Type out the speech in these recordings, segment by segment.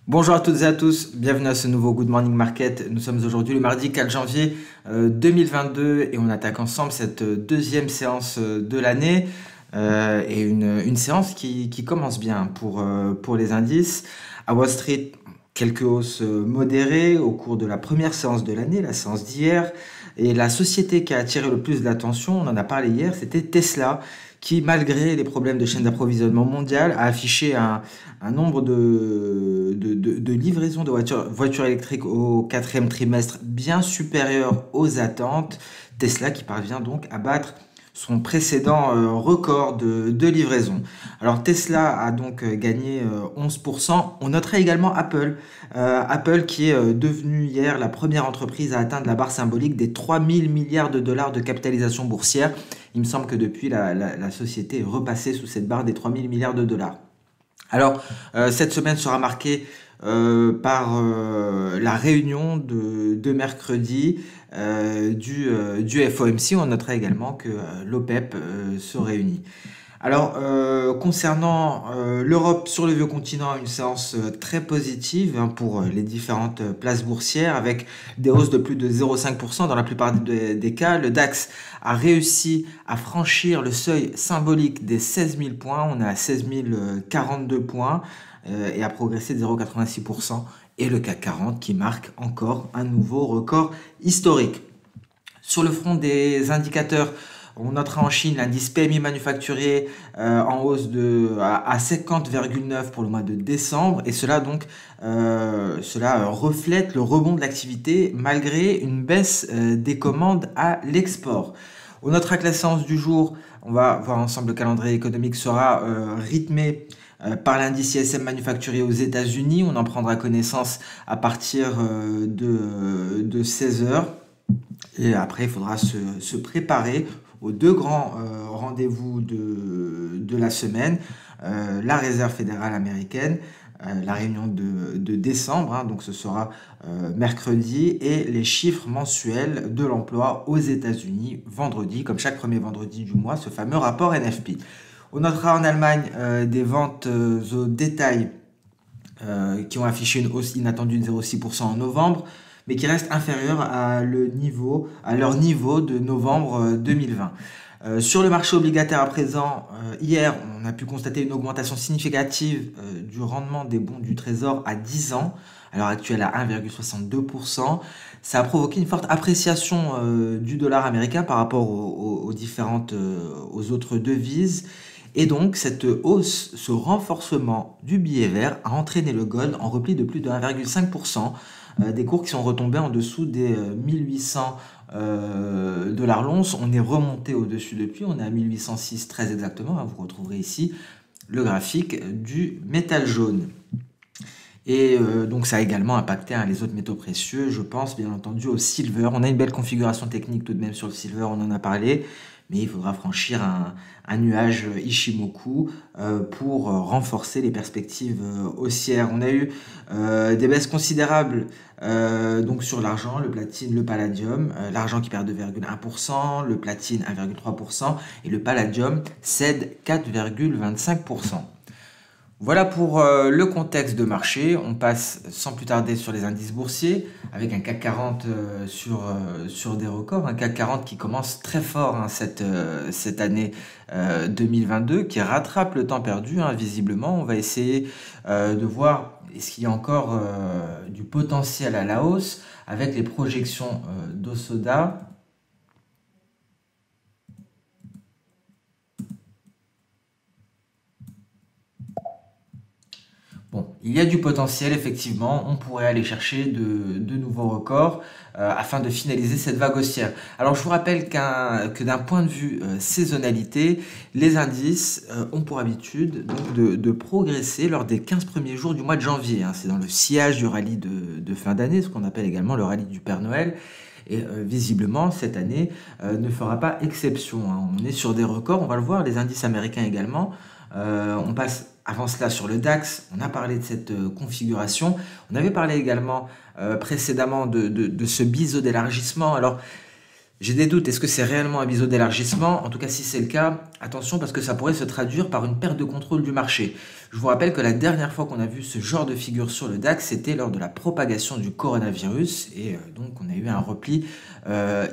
Bonjour à toutes et à tous, bienvenue à ce nouveau Good Morning Market. Nous sommes aujourd'hui le mardi 4 janvier 2022 et on attaque ensemble cette deuxième séance de l'année et une séance qui commence bien pour les indices. À Wall Street, quelques hausses modérées au cours de la première séance de l'année, la séance d'hier. Et la société qui a attiré le plus d'attention, on en a parlé hier, c'était Tesla, qui, malgré les problèmes de chaîne d'approvisionnement mondiale, a affiché un nombre de livraisons de voitures électriques au quatrième trimestre bien supérieur aux attentes. Tesla qui parvient donc à battre son précédent record de livraison. Alors Tesla a donc gagné 11%. On noterait également Apple. Apple qui est devenu hier la première entreprise à atteindre la barre symbolique des 3000 milliards de dollars de capitalisation boursière. Il me semble que depuis, la société est repassée sous cette barre des 3000 milliards de dollars. Alors, cette semaine sera marquée par la réunion de mercredi du FOMC. On notera également que l'OPEP se réunit. Alors, concernant l'Europe sur le vieux continent, une séance très positive pour les différentes places boursières avec des hausses de plus de 0,5% dans la plupart des cas. Le DAX a réussi à franchir le seuil symbolique des 16 000 points. On est à 16 042 points et a progressé de 0,86%. Et le CAC 40 qui marque encore un nouveau record historique. Sur le front des indicateurs, on notera en Chine l'indice PMI manufacturier en hausse à 50,9 pour le mois de décembre. Et cela reflète le rebond de l'activité malgré une baisse des commandes à l'export. On notera que la séance du jour, on va voir ensemble le calendrier économique, sera rythmé par l'indice ISM manufacturier aux États-Unis. On en prendra connaissance à partir de 16 heures. Et après, il faudra se préparer aux deux grands rendez-vous de la semaine, la Réserve fédérale américaine, la réunion de décembre, donc ce sera mercredi, et les chiffres mensuels de l'emploi aux États-Unis vendredi, comme chaque premier vendredi du mois, ce fameux rapport NFP. On notera en Allemagne des ventes au détail qui ont affiché une hausse inattendue de 0,6% en novembre, mais qui reste inférieur à leur niveau de novembre 2020. Sur le marché obligataire à présent, hier, on a pu constater une augmentation significative du rendement des bons du Trésor à 10 ans, à l'heure actuelle à 1,62%. Ça a provoqué une forte appréciation du dollar américain par rapport aux autres devises. Et donc, cette hausse, ce renforcement du billet vert a entraîné le gold en repli de plus de 1,5%. Des cours qui sont retombés en dessous des 1800 dollars l'once. On est remonté au-dessus depuis, on est à 1806 très exactement. Vous retrouverez ici le graphique du métal jaune. Et donc ça a également impacté les autres métaux précieux, je pense bien entendu au silver. On a une belle configuration technique tout de même sur le silver, on en a parlé. Mais il faudra franchir un nuage Ishimoku pour renforcer les perspectives haussières. On a eu des baisses considérables donc sur l'argent, le platine, le palladium. L'argent qui perd 2,1%, le platine 1,3% et le palladium cède 4,25%. Voilà pour le contexte de marché. On passe sans plus tarder sur les indices boursiers avec un CAC 40 sur des records. Un CAC 40 qui commence très fort cette année 2022, qui rattrape le temps perdu visiblement. On va essayer de voir est-ce qu'il y a encore du potentiel à la hausse avec les projections d'Osoda. Bon, il y a du potentiel, effectivement, on pourrait aller chercher de nouveaux records afin de finaliser cette vague haussière. Alors, je vous rappelle que d'un point de vue saisonnalité, les indices ont pour habitude donc, de progresser lors des 15 premiers jours du mois de janvier. C'est dans le sillage du rallye de fin d'année, ce qu'on appelle également le rallye du Père Noël. Et visiblement, cette année ne fera pas exception. On est sur des records, on va le voir, les indices américains également. On passe avant cela sur le DAX, on a parlé de cette configuration. On avait parlé également précédemment de ce biseau d'élargissement. Alors, J'ai des doutes, est-ce que c'est réellement un biseau d'élargissement? En tout cas, si c'est le cas, attention parce que ça pourrait se traduire par une perte de contrôle du marché. Je vous rappelle que la dernière fois qu'on a vu ce genre de figure sur le DAX, c'était lors de la propagation du coronavirus et donc on a eu un repli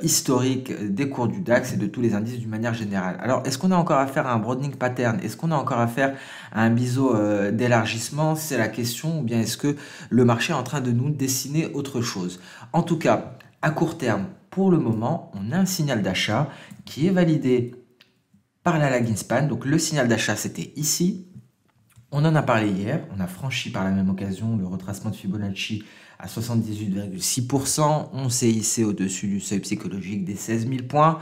historique des cours du DAX et de tous les indices d'une manière générale. Alors, est-ce qu'on a encore affaire à un broadening pattern? Est-ce qu'on a encore affaire à un biseau d'élargissement? C'est la question. Ou bien est-ce que le marché est en train de nous dessiner autre chose? En tout cas, à court terme, pour le moment, on a un signal d'achat qui est validé par la lagging span. Donc le signal d'achat, c'était ici. On en a parlé hier. On a franchi par la même occasion le retracement de Fibonacci à 78,6%. On s'est hissé au-dessus du seuil psychologique des 16 000 points.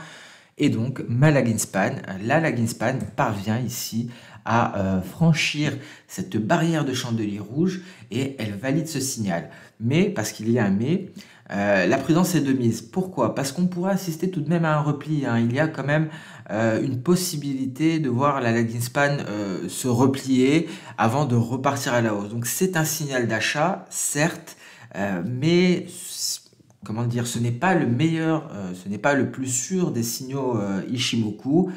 Et donc, la lagging span parvient ici à franchir cette barrière de chandelier rouge et elle valide ce signal. Mais, parce qu'il y a un mais, la prudence est de mise. Pourquoi? Parce qu'on pourrait assister tout de même à un repli. Il y a quand même une possibilité de voir la lagging span se replier avant de repartir à la hausse. Donc c'est un signal d'achat, certes, mais comment dire, ce n'est pas le meilleur, ce n'est pas le plus sûr des signaux Ishimoku,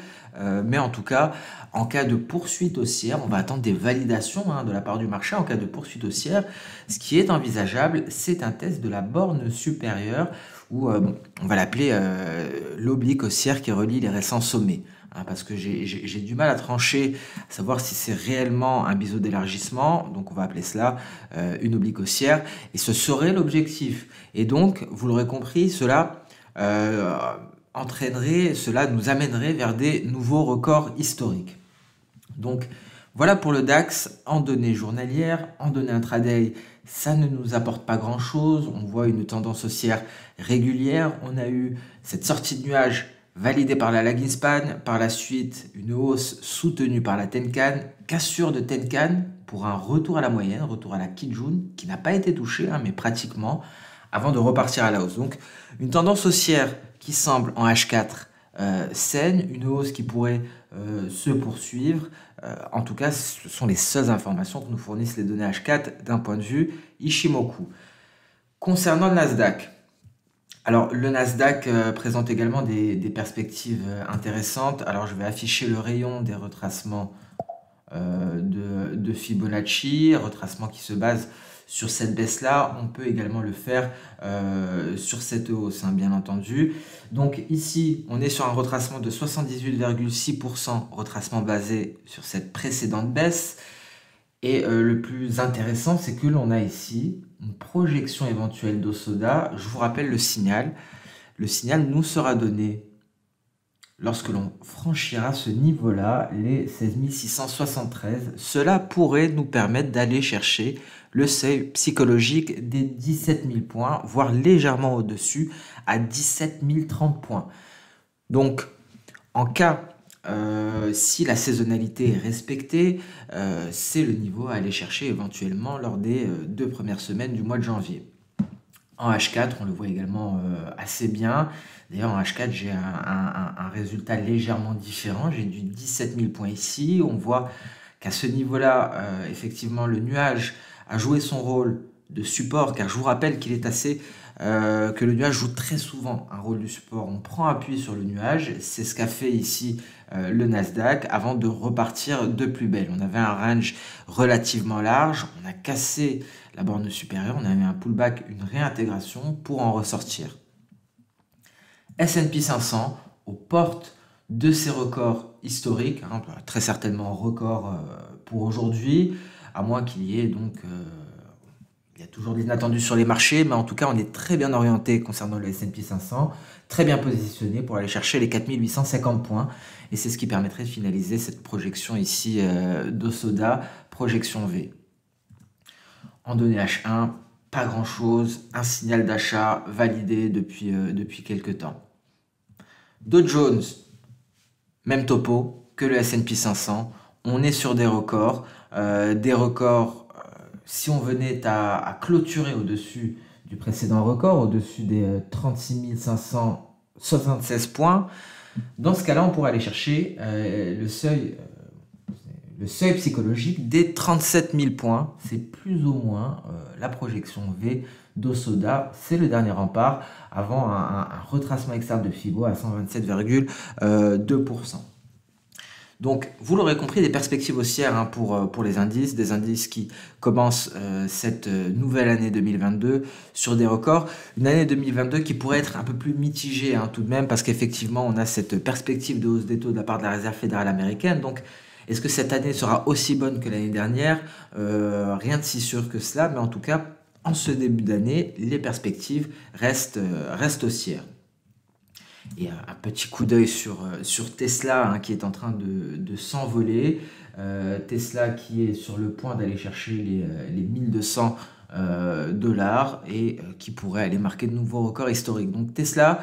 mais en tout cas, en cas de poursuite haussière, on va attendre des validations de la part du marché. En cas de poursuite haussière, ce qui est envisageable, c'est un test de la borne supérieure, ou on va l'appeler l'oblique haussière qui relie les récents sommets. Parce que j'ai du mal à trancher, à savoir si c'est réellement un biseau d'élargissement, donc on va appeler cela une oblique haussière, et ce serait l'objectif. Et donc, vous l'aurez compris, cela cela nous amènerait vers des nouveaux records historiques. Donc, voilà pour le DAX en données journalières, en données intraday, ça ne nous apporte pas grand-chose. On voit une tendance haussière régulière. On a eu cette sortie de nuage validée par la lagging span. Par la suite, une hausse soutenue par la Tenkan. Cassure de Tenkan pour un retour à la moyenne, retour à la Kijun, qui n'a pas été touchée, mais pratiquement, avant de repartir à la hausse. Donc, une tendance haussière qui semble en H4 saine, une hausse qui pourrait se poursuivre. En tout cas, ce sont les seules informations que nous fournissent les données H4 d'un point de vue Ishimoku. Concernant le Nasdaq, alors le Nasdaq présente également des perspectives intéressantes. Alors je vais afficher le rayon des retracements de Fibonacci, retracement qui se base sur cette baisse-là. On peut également le faire sur cette hausse, bien entendu. Donc ici, on est sur un retracement de 78,6%, retracement basé sur cette précédente baisse. Et le plus intéressant, c'est que l'on a ici une projection éventuelle d'Osoda. Je vous rappelle le signal. Le signal nous sera donné lorsque l'on franchira ce niveau-là, les 16 673. Cela pourrait nous permettre d'aller chercher le seuil psychologique des 17 000 points, voire légèrement au-dessus, à 17 030 points. Donc, en cas, si la saisonnalité est respectée, c'est le niveau à aller chercher éventuellement lors des 2 premières semaines du mois de janvier. En H4, on le voit également assez bien. D'ailleurs, en H4, j'ai un résultat légèrement différent. J'ai du 17 000 points ici. On voit qu'à ce niveau-là, effectivement, le nuage a joué son rôle de support, car je vous rappelle qu'il est assez que le nuage joue très souvent un rôle de support. On prend appui sur le nuage, c'est ce qu'a fait ici le Nasdaq avant de repartir de plus belle. On avait un range relativement large, on a cassé la borne supérieure, on avait un pullback, une réintégration pour en ressortir. S&P 500 aux portes de ses records historiques, très certainement record pour aujourd'hui, à moins qu'il y ait donc... il y a toujours des inattendus sur les marchés, mais en tout cas, on est très bien orienté concernant le S&P 500, très bien positionné pour aller chercher les 4850 points. Et c'est ce qui permettrait de finaliser cette projection ici d'Osoda, projection V. En données H1, pas grand-chose, un signal d'achat validé depuis quelques temps. Dow Jones, même topo que le S&P 500. On est sur des records, si on venait à clôturer au-dessus du précédent record, au-dessus des 36 576 points, dans ce cas-là, on pourrait aller chercher le seuil le seuil psychologique des 37 000 points. C'est plus ou moins la projection V d'Osoda. C'est le dernier rempart avant un retracement externe de Fibo à 127,2%. Donc, vous l'aurez compris, des perspectives haussières pour les indices, des indices qui commencent cette nouvelle année 2022 sur des records. Une année 2022 qui pourrait être un peu plus mitigée tout de même, parce qu'effectivement, on a cette perspective de hausse des taux de la part de la Réserve fédérale américaine. Donc, est-ce que cette année sera aussi bonne que l'année dernière? Rien de si sûr que cela, mais en tout cas, en ce début d'année, les perspectives restent haussières. Et un petit coup d'œil sur Tesla qui est en train de s'envoler. Tesla qui est sur le point d'aller chercher les 1200 dollars et qui pourrait aller marquer de nouveaux records historiques. Donc Tesla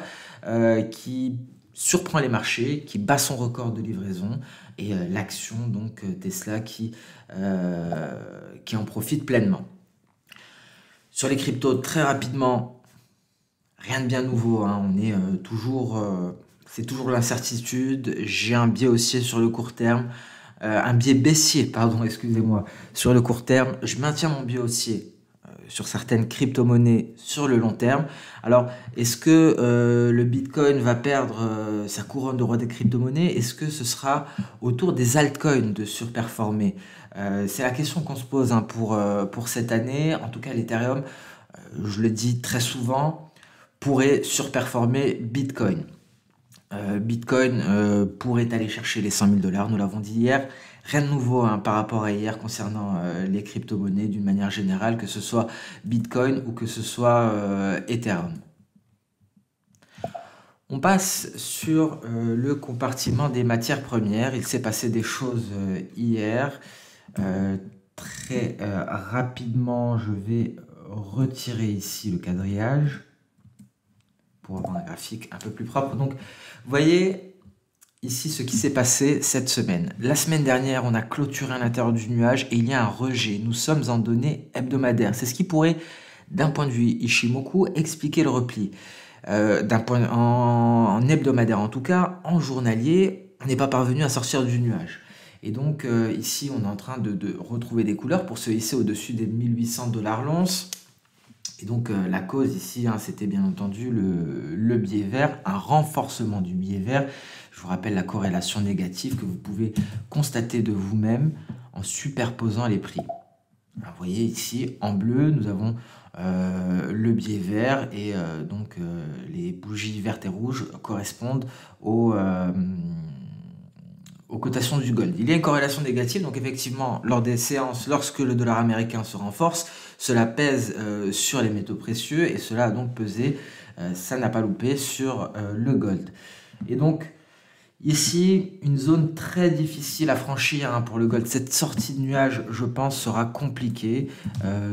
qui surprend les marchés, qui bat son record de livraison et l'action donc Tesla qui en profite pleinement. Sur les cryptos, très rapidement, rien de bien nouveau, on est c'est toujours l'incertitude. J'ai un biais haussier sur le court terme, un biais baissier, pardon, excusez-moi, sur le court terme. Je maintiens mon biais haussier sur certaines crypto-monnaies sur le long terme. Alors, est-ce que le Bitcoin va perdre sa couronne de roi des crypto-monnaies? Est-ce que ce sera au tour des altcoins de surperformer? C'est la question qu'on se pose pour cette année. En tout cas, l'Ethereum, je le dis très souvent, pourrait surperformer Bitcoin. Bitcoin pourrait aller chercher les 100 000 dollars, nous l'avons dit hier. Rien de nouveau par rapport à hier concernant les crypto-monnaies d'une manière générale, que ce soit Bitcoin ou que ce soit Ethereum. On passe sur le compartiment des matières premières. Il s'est passé des choses hier. Très rapidement, je vais retirer ici le quadrillage pour avoir un graphique un peu plus propre. Donc, vous voyez ici ce qui s'est passé cette semaine. La semaine dernière, on a clôturé à l'intérieur du nuage et il y a un rejet. Nous sommes en données hebdomadaires. C'est ce qui pourrait, d'un point de vue Ishimoku, expliquer le repli. En hebdomadaire en tout cas, en journalier, on n'est pas parvenu à sortir du nuage. Et donc ici, on est en train de retrouver des couleurs pour se hisser au-dessus des 1800 dollars l'once. Et donc la cause ici, c'était bien entendu le biais vert, un renforcement du biais vert. Je vous rappelle la corrélation négative que vous pouvez constater de vous-même en superposant les prix. Alors, vous voyez ici, en bleu, nous avons le biais vert et donc les bougies vertes et rouges correspondent aux cotations du gold. Il y a une corrélation négative, donc effectivement, lors des séances, lorsque le dollar américain se renforce, cela pèse sur les métaux précieux et cela a donc pesé, ça n'a pas loupé, sur le gold. Et donc, ici, une zone très difficile à franchir pour le gold. Cette sortie de nuage, je pense, sera compliquée.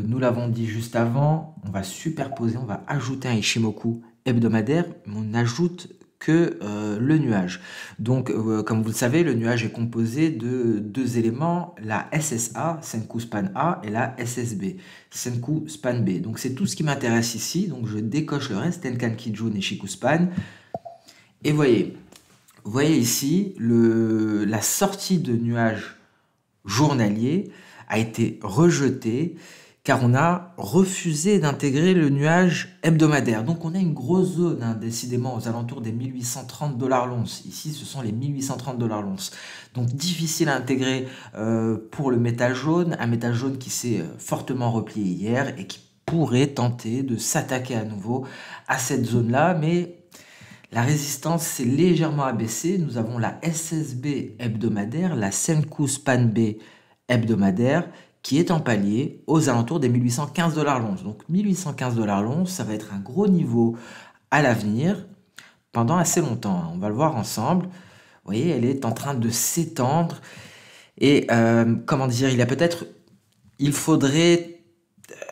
Nous l'avons dit juste avant, on va superposer, on va ajouter un Ishimoku hebdomadaire, mais on ajoute que le nuage. Donc, comme vous le savez, le nuage est composé de deux éléments, la SSA, Senkou Span A, et la SSB, Senkou Span B. Donc, c'est tout ce qui m'intéresse ici. Donc, je décoche le reste, Tenkan Kijun et Shikou Span. Et vous voyez ici, la sortie de nuage journalier a été rejetée car on a refusé d'intégrer le nuage hebdomadaire. Donc on a une grosse zone, décidément, aux alentours des 1830 dollars l'once. Ici, ce sont les 1830 dollars l'once. Donc difficile à intégrer pour le métal jaune, un métal jaune qui s'est fortement replié hier et qui pourrait tenter de s'attaquer à nouveau à cette zone-là, mais la résistance s'est légèrement abaissée. Nous avons la SSB hebdomadaire, la Senkou Span B hebdomadaire, qui est en palier aux alentours des 1815 dollars l'once. Donc 1815 dollars l'once, ça va être un gros niveau à l'avenir pendant assez longtemps. On va le voir ensemble. Vous voyez, elle est en train de s'étendre. Et comment dire, il faudrait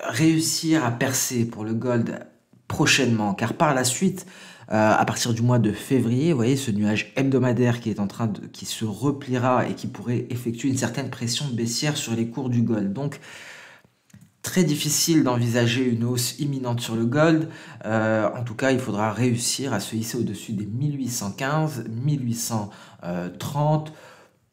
réussir à percer pour le gold prochainement, car par la suite, à partir du mois de février, vous voyez ce nuage hebdomadaire qui se repliera et qui pourrait effectuer une certaine pression baissière sur les cours du gold. Donc, très difficile d'envisager une hausse imminente sur le gold. En tout cas, il faudra réussir à se hisser au-dessus des 1815, 1830,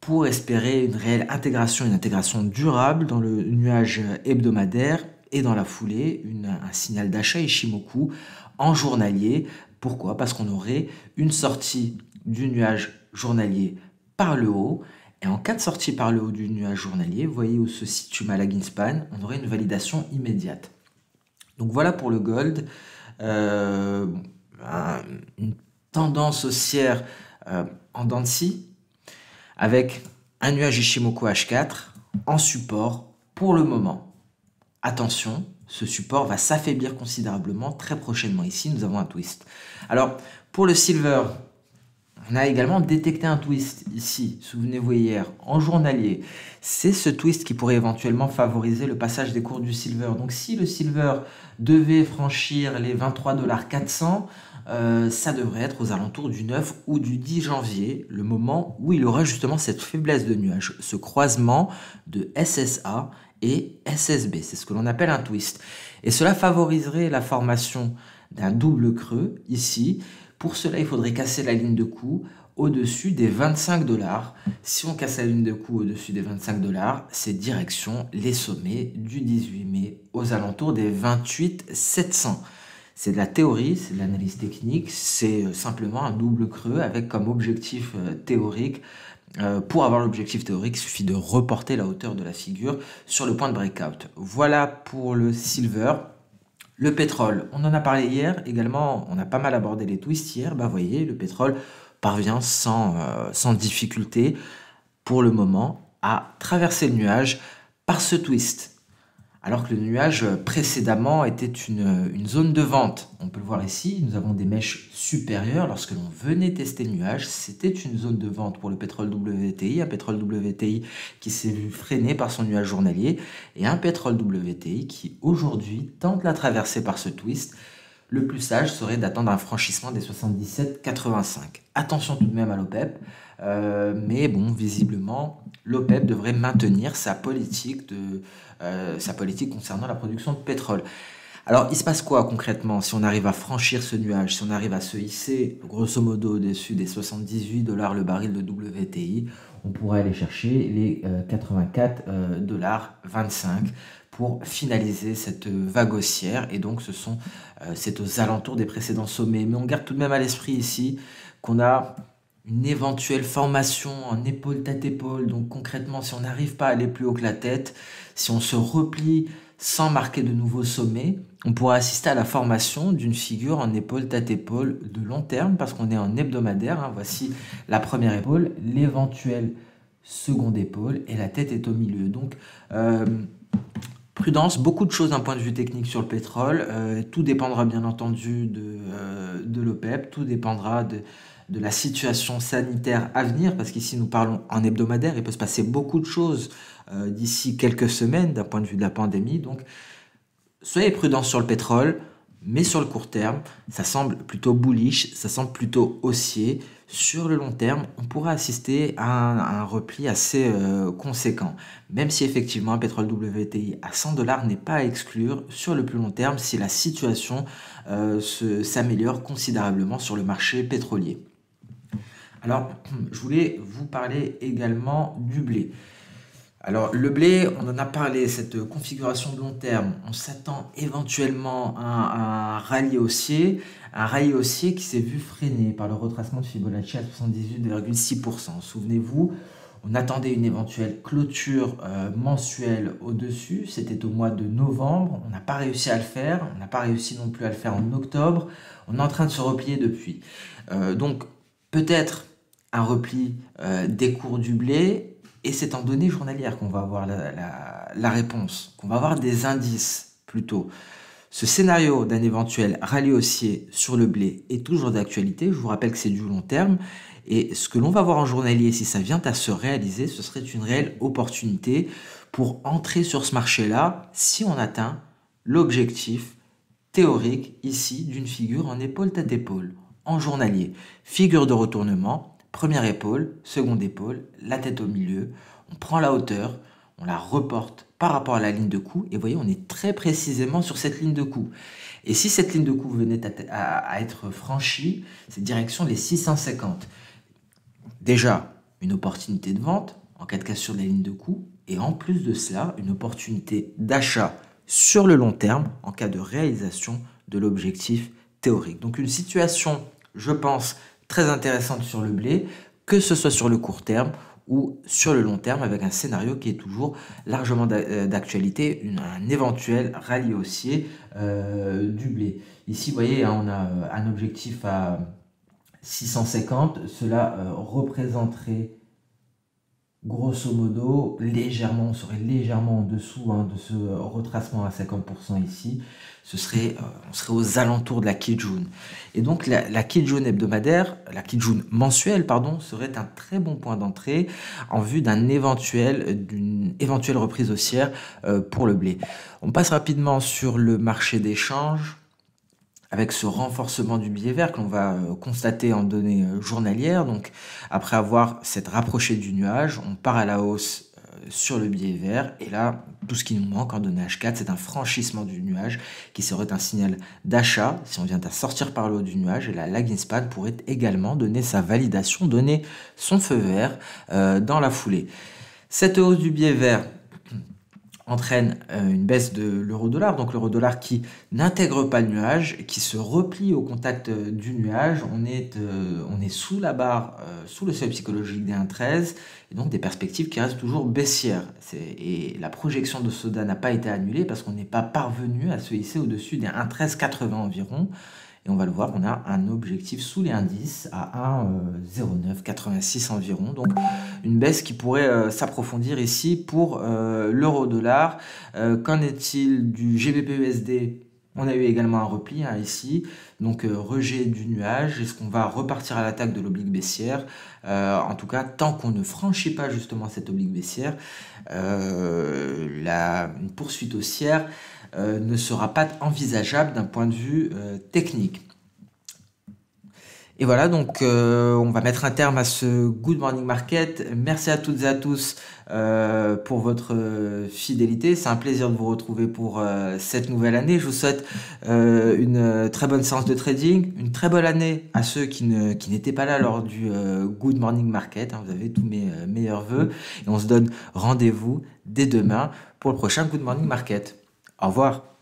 pour espérer une réelle intégration, une intégration durable dans le nuage hebdomadaire et dans la foulée, un signal d'achat Ishimoku en journalier. Pourquoi? Parce qu'on aurait une sortie du nuage journalier par le haut, et en cas de sortie par le haut du nuage journalier, vous voyez où se situe ma lagging span, on aurait une validation immédiate. Donc voilà pour le gold, une tendance haussière en dents de scie, avec un nuage Ishimoku H4 en support pour le moment. Attention, ce support va s'affaiblir considérablement très prochainement. Ici, nous avons un twist. Alors, pour le silver, on a également détecté un twist ici, souvenez-vous hier, en journalier. C'est ce twist qui pourrait éventuellement favoriser le passage des cours du silver. Donc si le silver devait franchir les 23,4 $, ça devrait être aux alentours du 9 ou du 10 janvier, le moment où il aura justement cette faiblesse de nuage, ce croisement de SSA et SSB. C'est ce que l'on appelle un twist. Et cela favoriserait la formation d'un double creux ici. Pour cela, il faudrait casser la ligne de coût au-dessus des 25 $. Si on casse la ligne de coût au-dessus des 25 $, c'est direction les sommets du 18 mai aux alentours des 28 700. C'est de la théorie, c'est de l'analyse technique, c'est simplement un double creux avec comme objectif théorique. Pour avoir l'objectif théorique, il suffit de reporter la hauteur de la figure sur le point de breakout. Voilà pour le silver. Le pétrole, on en a parlé hier également, on a pas mal abordé les twists hier. Vous voyez, le pétrole parvient sans difficulté pour le moment à traverser le nuage par ce twist. Alors que le nuage précédemment était une zone de vente. On peut le voir ici, nous avons des mèches supérieures. Lorsque l'on venait tester le nuage, c'était une zone de vente pour le pétrole WTI, un pétrole WTI qui s'est vu freiné par son nuage journalier, et un pétrole WTI qui aujourd'hui tente la traversée par ce twist. Le plus sage serait d'attendre un franchissement des 77,85. Attention tout de même à l'OPEP, mais bon, visiblement, l'OPEP devrait maintenir sa politique concernant la production de pétrole. Alors, il se passe quoi concrètement si on arrive à franchir ce nuage, si on arrive à se hisser grosso modo au-dessus des 78 $ le baril de WTI, on pourrait aller chercher les 84,25 $ pour finaliser cette vague haussière, et donc c'est aux alentours des précédents sommets. Mais on garde tout de même à l'esprit ici qu'on a une éventuelle formation en épaule tête épaule. Donc concrètement, si on n'arrive pas à aller plus haut que la tête, si on se replie sans marquer de nouveaux sommets, on pourra assister à la formation d'une figure en épaule tête épaule de long terme, parce qu'on est en hebdomadaire. Voici la première épaule, l'éventuelle seconde épaule, et la tête est au milieu. Donc prudence, beaucoup de choses d'un point de vue technique sur le pétrole. Tout dépendra bien entendu de l'OPEP, tout dépendra de la situation sanitaire à venir, parce qu'ici nous parlons en hebdomadaire, il peut se passer beaucoup de choses d'ici quelques semaines d'un point de vue de la pandémie. Donc soyez prudents sur le pétrole, mais sur le court terme, ça semble plutôt bullish, ça semble plutôt haussier. Sur le long terme, on pourra assister à un repli assez conséquent, même si effectivement un pétrole WTI à 100 $ n'est pas à exclure sur le plus long terme si la situation s'améliore considérablement sur le marché pétrolier. Alors, je voulais vous parler également du blé. Alors, le blé, on en a parlé, cette configuration de long terme, on s'attend éventuellement à un rallye haussier qui s'est vu freiné par le retracement de Fibonacci à 78,6%. Souvenez-vous, on attendait une éventuelle clôture mensuelle au-dessus, c'était au mois de novembre, on n'a pas réussi à le faire, on n'a pas réussi non plus à le faire en octobre, on est en train de se replier depuis. Donc, peut-être un repli des cours du blé, et c'est en données journalières qu'on va avoir la réponse, qu'on va avoir des indices plutôt. Ce scénario d'un éventuel rallye haussier sur le blé est toujours d'actualité. Je vous rappelle que c'est du long terme. Et ce que l'on va voir en journalier, si ça vient à se réaliser, ce serait une réelle opportunité pour entrer sur ce marché-là si on atteint l'objectif théorique ici d'une figure en épaule tête épaule, en journalier. Figure de retournement. Première épaule, seconde épaule, la tête au milieu, on prend la hauteur, on la reporte par rapport à la ligne de coup, et vous voyez, on est très précisément sur cette ligne de coup. Et si cette ligne de coup venait à être franchie, c'est direction les 650. Déjà, une opportunité de vente en cas de cassure de la ligne de coût, et en plus de cela, une opportunité d'achat sur le long terme en cas de réalisation de l'objectif théorique. Donc une situation, je pense, très intéressante sur le blé, que ce soit sur le court terme ou sur le long terme, avec un scénario qui est toujours largement d'actualité, un éventuel rallye haussier du blé. Ici, vous voyez, hein, on a un objectif à 650, cela représenterait grosso modo, légèrement, on serait légèrement en dessous hein, de ce retracement à 50% ici. On serait aux alentours de la Kijun. Et donc la Kijun hebdomadaire, la Kijun mensuelle, pardon, serait un très bon point d'entrée en vue d'une éventuelle reprise haussière pour le blé. On passe rapidement sur le marché d'échange, avec ce renforcement du billet vert que l'on va constater en données journalières. Donc, après avoir s'être rapproché du nuage, on part à la hausse sur le billet vert. Et là, tout ce qui nous manque en données H4, c'est un franchissement du nuage qui serait un signal d'achat si on vient à sortir par le haut du nuage. Et la lagging span pourrait également donner sa validation, donner son feu vert dans la foulée. Cette hausse du billet vert entraîne une baisse de l'euro-dollar, donc l'euro-dollar qui n'intègre pas le nuage, qui se replie au contact du nuage. On est sous la barre, sous le seuil psychologique des 1,13, et donc des perspectives qui restent toujours baissières. Et la projection de Soda n'a pas été annulée parce qu'on n'est pas parvenu à se hisser au-dessus des 1,1380 environ. Et on va le voir, on a un objectif sous les indices à 1,0986 environ. Donc une baisse qui pourrait s'approfondir ici pour l'euro-dollar. Qu'en est-il du GBP-USD? On a eu également un repli hein, ici, donc rejet du nuage. Est-ce qu'on va repartir à l'attaque de l'oblique baissière? En tout cas, tant qu'on ne franchit pas justement cette oblique baissière, une poursuite haussière ne sera pas envisageable d'un point de vue technique. Et voilà, donc on va mettre un terme à ce Good Morning Market. Merci à toutes et à tous pour votre fidélité. C'est un plaisir de vous retrouver pour cette nouvelle année. Je vous souhaite une très bonne séance de trading, une très bonne année à ceux qui n'étaient pas là lors du Good Morning Market. Vous avez tous mes meilleurs vœux. Et on se donne rendez-vous dès demain pour le prochain Good Morning Market. Au revoir.